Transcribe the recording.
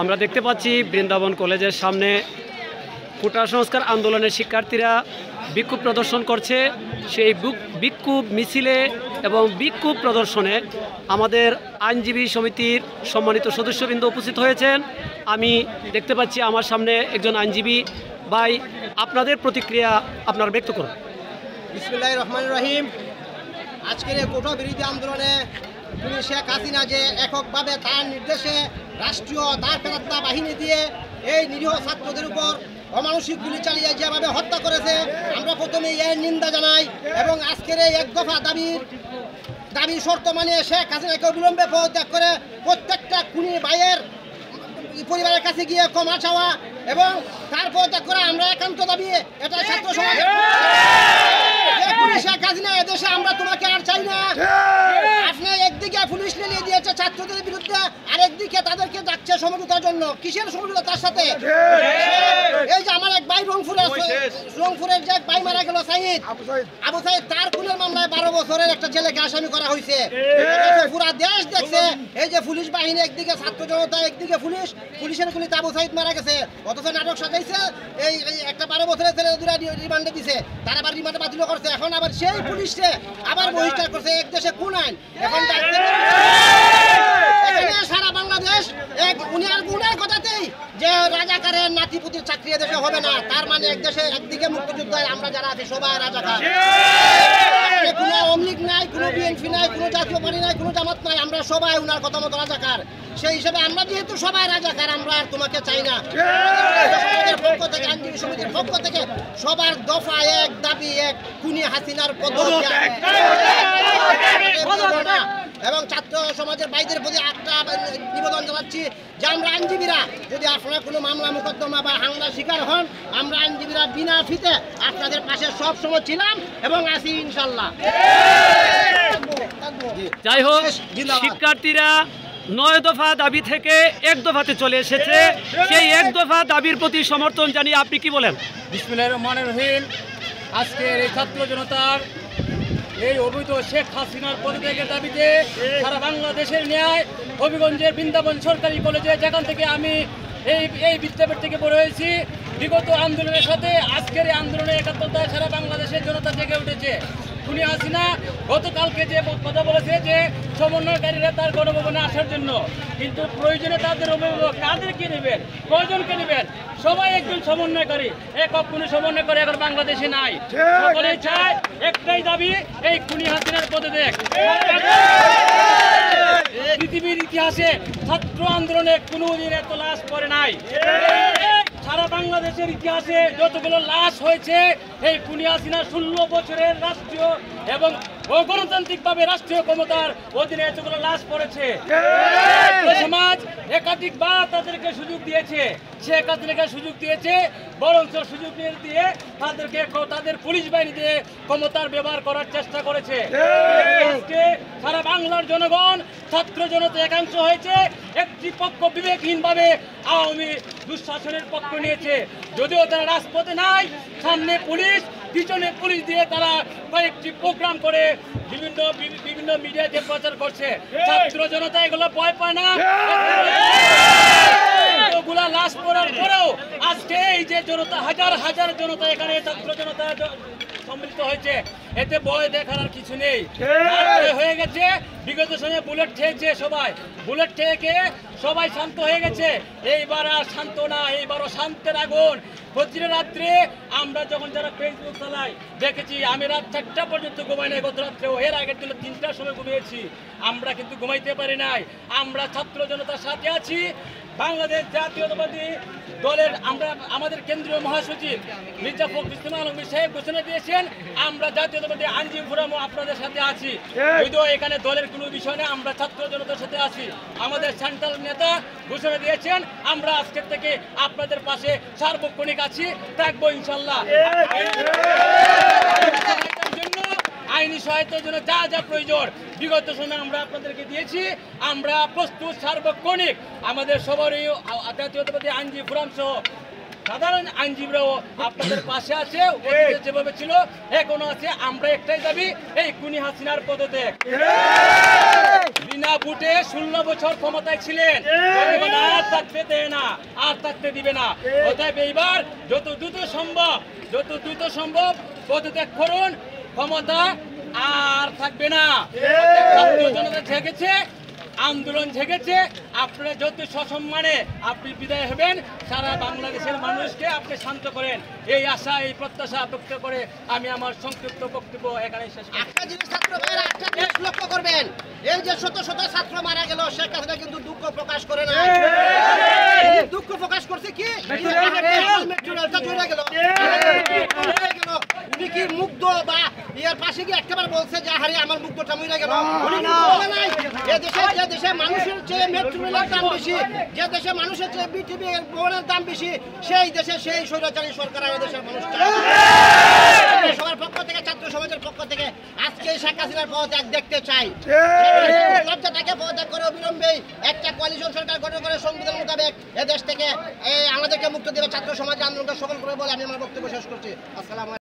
আমরা দেখতে পাচ্ছি বৃন্দাবন কলেজের সামনে কোটা সংস্কার আন্দোলনের শিক্ষার্থীরা বিক্ষোভ প্রদর্শন করছে। সেই বিক্ষোভ মিছিলে এবং বিক্ষোভ প্রদর্শনে আমাদের আইনজীবী সমিতির সম্মানিত সদস্যবৃন্দ উপস্থিত হয়েছেন। আমি দেখতে পাচ্ছি আমার সামনে একজন আইনজীবী ভাই, আপনাদের প্রতিক্রিয়া আপনারা ব্যক্ত করুন। বিসমিল্লাহির রহমানির রহিম। আজকের এই কোটা বিরোধী আন্দোলনে শেখ হাসিনা যে এককভাবে তার নির্দেশে রাষ্ট্রীয় দায়পাল্লা বাহিনী দিয়ে এই নিরীহ ছাত্রদের উপর অমানসিক গুলি চালিয়ে যেভাবে হত্যা করেছে, আমরা প্রথমে এর নিন্দা জানাই এবং আজকের এই এক দফা দাবি শর্ত মানে শেখ হাসিনাকে অবিলম্বে পদত্যাগ করে প্রত্যেকটা খুনি ভাইয়ের পরিবারের কাছে গিয়ে ক্ষমা চাওয়া এবং তার পদত্যাগ করা আমরা একান্ত দাবি। এটা ছাত্র সমাজ শেখ হাসিনা এদেশে আমরা তোমাকে আর চাই না। আপনি একদিকে পুলিশ নিয়ে দিয়েছে ছাত্রদের বিরুদ্ধে, আরেকদিকে তাদেরকে ডাকছে সমঝোতার জন্য। কিসের সমঝোতা তার সাথে? এই যে আমার এক ভাই রংপুরের যে ভাই মারা গেল সাইদ আবু সাইদ, তার খুনের মামলায় 12 বছরের একটা ছেলেকে আসামি করা হয়েছে। পুরা দেশ দেখছে এই যে পুলিশ বাহিনী একদিকে ছাত্র জনতা, একদিকে পুলিশের গুলিতে আবু সাইদ মারা গেছে, অথচ নাটক সাজাইছে এই একটা 12 বছরের ছেলে দুরা রিমান্ডে দিছে, তার আবার রিমান্ডে বাতিল করছে। এখন আবার সেই পুলিশে আবার বহিষ্কার করছে। এক দেশে কোন আইন? এখন সারা বাংলাদেশ উনার কথাতেই যে রাজাকারের নাতিপুতির চাকরি দেশে হবে না, তার মানে এক দেশে একদিকে মুক্তিযুদ্ধ, আমরা যারা আছি সবাই রাজাকার। কোনো আওয়ামী লীগ নাই, কোনো বিএনপি নাই, কোনো জাতীয় পার্টি নাই, কোনো জামাত নাই, আমরা সবাই উনার কথা মতো রাজাকার। সেই হিসেবে আমরা যেহেতু সবাই রাজাকার, আমরা আর তোমাকে চাই না। পক্ষ থেকে আইনজীবী সমিতির পক্ষ থেকে সবার দফা এক, দাবি এক, খুনি হাসিনার পদত্যাগ এবং ছাত্র সমাজের ভাইদের প্রতি একটা নিবেদন জানাচ্ছি যে আমরা আইনজীবীরা যদি আপনারা কোনো মামলা মোকদ্দমা বা হামলা শিকার হন, আমরা আইনজীবীরা বিনা ফিতে আপনাদের পাশে সব সময় ছিলাম এবং আছি ইনশাল্লাহ। যাই হোক, শিক্ষার্থীরা 9 দফা দাবি থেকে 1 দফাতে চলে এসেছে। সেই 1 দফা দাবির প্রতি সমর্থন জানিয়ে আপনি কি বলেন? বিসমিল্লাহির রহমানির রহিম। আজকের এই ছাত্র জনতার এই অবৈধ শেখ হাসিনার পদত্যাগের দাবিতে সারা বাংলাদেশের ন্যায় হবিগঞ্জের বৃন্দাবন সরকারি কলেজে, যেখান থেকে আমি এই বিদ্যাপীঠ থেকে বড় হয়েছি, বিগত আন্দোলনের সাথে আজকের এই আন্দোলনের একাত্মতায় সারা বাংলাদেশের জনতা জেগে উঠেছে। খুনি হাসিনা গতকালকে যে কথা বলেছে যে সমন্বয়কারীরা তার গণভবনে আসার জন্য, কিন্তু প্রয়োজনে তাদের অভিভাবক কাদেরকে নেবেন, কয়জনকে নেবেন? সবাই একজন সমন্বয়কারী, একক কোনো সমন্বয়কারী এখন বাংলাদেশে নাই। সকলেই চায় একটাই দাবি, এই খুনি হাসিনার পদত্যাগ। পৃথিবীর ইতিহাসে ছাত্র আন্দোলনে কোনোদিন এত লাশ পড়ে নাই। সারা বাংলাদেশের ইতিহাসে যতগুলো লাশ হয়েছে, এই খুনি হাসিনা 16 বছরের রাষ্ট্রীয় এবং গণতান্ত্রিকভাবে রাষ্ট্রীয় ক্ষমতার অধীনে এতগুলো লাশ পড়েছে। সমাজ একাধিকবার তাদেরকে সুযোগ দিয়েছে, শেখ হাসিনাকে সুযোগ দিয়েছে, বরঞ্চ সুযোগ দিয়ে তাদেরকে তাদের পুলিশ বাহিনী দিয়ে ক্ষমতার ব্যবহার করার চেষ্টা করেছে। আজকে সারা বাংলার জনগণ, ছাত্র জনতা একাংশ হয়েছে, একটি পক্ষ বিবেকহীনভাবে আওয়ামী দুঃশাসনের পক্ষ নিয়েছে। যদিও তারা রাজপথে নাই, সামনে পুলিশ, পিছনে পুলিশ দিয়ে তারা কয়েকটি প্রোগ্রাম করে বিভিন্ন মিডিয়াতে প্রচার করছে। ছাত্র জনতা এগুলো ভয় পায় না। এগুলা লাশ পড়ার পরেও আজকে এই যে জনতা, হাজার হাজার জনতা এখানে ছাত্র জনতা সম্মিলিত হয়েছে, এতে ভয় দেখার আর কিছু নেই। হয়ে গেছে বিগত সময়ে বুলেট খেয়েছে, সবাই বুলেট খেয়ে সবাই শান্ত হয়ে গেছে। এইবার আর শান্ত না, এইবারও শান্তের আগুন। বজ্রের রাত্রে আমরা যখন যারা ফেসবুক চালাই দেখেছি, আমি রাত 4টা পর্যন্ত ঘুমাই নাই গত রাত্রেও, এর আগের দিন 3টার সময় ঘুমিয়েছি। আমরা কিন্তু ঘুমাইতে পারি নাই। আমরা ছাত্র জনতার সাথে আছি। বাংলাদেশ জাতীয়তাবাদী দলের আমাদের কেন্দ্রীয় মহাসচিব মির্জা ফখরুল ইসলাম আলমগীর সাহেব ঘোষণা দিয়েছেন, আমরা জাতীয়তাবাদী আইনজীবী ফোরামও আপনাদের সাথে আছি। যদিও এখানে দলের কোনো বিষয় নেই, আমরা ছাত্র জনতার সাথে আছি। আমাদের সেন্ট্রাল নেতা ঘোষণা দিয়েছেন, আমরা আজকের থেকে আপনাদের পাশে সার্বক্ষণিক আছি, থাকবো ইনশাল্লাহ। আইনি সহায়তার জন্য যা যা প্রয়োজন বিগত সময় আমরা আপনাদেরকে দিয়েছি। আমরা প্রস্তুত সার্বক্ষণিক। আমাদের সবারই জাতীয়তাবাদী আইনজীবী ফোরাম সহ সাধারণ আইনজীবীরাও আপনাদের পাশে আছে, যেভাবে ছিল এখনো আছে। আমরা একটাই দাবি, এই খুনি হাসিনার পদত্যাগ। বিনা ভোটে 16 বছর ক্ষমতায় ছিলেন, থাকতে দেয় না, আর থাকতে দিবে না। অতএব এইবার যত দ্রুত সম্ভব পদত্যাগ করুন, ক্ষমতা আর থাকবে না। ছাত্র জনতা জেগেছে, আন্দোলন জেগেছে, আপনারা যত সসম্মানে আপনি বিদায় হবেন, সারা বাংলাদেশের মানুষকে আপনি শান্ত করেন, এই আশা এই প্রত্যাশা ব্যক্ত করে আমি আমার সংক্ষিপ্ত বক্তব্য এখানে শেষ করছি। একটা জিনিস ছাত্র ভাইরা একটা জিনিস লক্ষ্য করবেন, এই যে শত শত ছাত্র মারা গেল, শেখ হাসিনা কিন্তু দুঃখ প্রকাশ করে না। দুঃখ প্রকাশ করছে কি মেট্রোরেলটা চলে গেল, উনি কি মুগ্ধ বা ইয়ার পাশে গিয়ে একবার বলছে যে হারে আমার মুগ্ধটা মরে গেল? উনি বলে নাই। যে দেশে মানুষের চেয়ে মেট্রোরেলের দাম বেশি, যে দেশে মানুষের চেয়ে বিটিভি এর ভবনের দাম বেশি, সেই দেশে সেই স্বৈরাচারী সরকার আর দেশের মানুষ চায়। সবার পক্ষ থেকে, ছাত্র সমাজের পক্ষ থেকে আজকে শেখ হাসিনার পদত্যাগ দেখতে চাই। লজ্জাটাকে পদত্যাগ করে অবিলম্বে একটা কোয়ালিশন সরকার গঠন করে সংবিধান মোতাবেক এ দেশ থেকে আমাদেরকে মুক্ত দেবে ছাত্র সমাজের আন্দোলনকে সফল করে বলে আমি আমার বক্তব্য শেষ করছি। আসসালামু আলাইকুম।